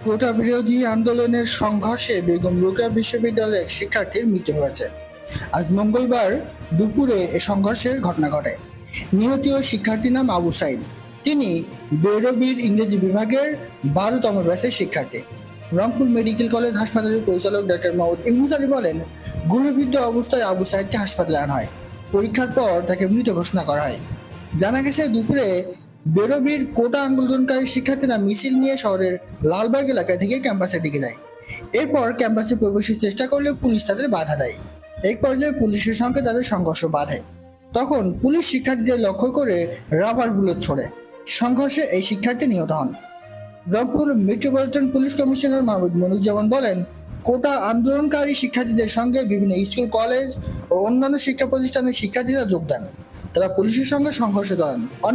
কোটা বিরোধী আন্দোলনের সংঘর্ষে বেগম রোকেয়া বিশ্ববিদ্যালয়ের এক শিক্ষার্থীর মৃত্যু হয়েছে। আজ মঙ্গলবার দুপুরে এ সংঘর্ষের ঘটনা ঘটে। নিহত শিক্ষার্থীর নাম আবু সাইদ। তিনি বেরোবির ইংরেজি বিভাগের 12তম ব্যাচের শিক্ষার্থী। রংপুর মেডিকেল কলেজ হাসপাতালের পরিচালক ডক্টর মাহমুদ ইউনুস আলী বলেন, গুলিবিদ্ধ অবস্থায় আবু সাইদকে হাসপাতালে আনা হয়। পরীক্ষার পর তাকে মৃত ঘোষণা করা হয়। জানা গেছে, দুপুরে বেরোবির কোটা আন্দোলনকারী শিক্ষার্থীরা মিছিল নিয়ে শহরের লালবাগ এলাকা থেকে ক্যাম্পাসের দিকে যায়। এরপর ক্যাম্পাসে প্রবেশের চেষ্টা করলে পুলিশ তাদের বাধা দেয়। এক পর্যায়ে পুলিশের সঙ্গে তাদের সংঘর্ষ বাধে। তখন পুলিশ শিক্ষার্থীদের লক্ষ্য করে রাবার বুলেট ছোড়ে। সংঘর্ষে এই শিক্ষার্থী নিহত হন। Rangpur metropolitan police commissioner Mahmud Moniruzzaman বলেন, কোটা আন্দোলনকারী শিক্ষার্থীদের সঙ্গে বিভিন্ন স্কুল, কলেজ ও অন্যান্য শিক্ষা প্রতিষ্ঠানের শিক্ষার্থীরা যোগ দেন। তারা পুলিশের সঙ্গে সংঘর্ষে জড়ান।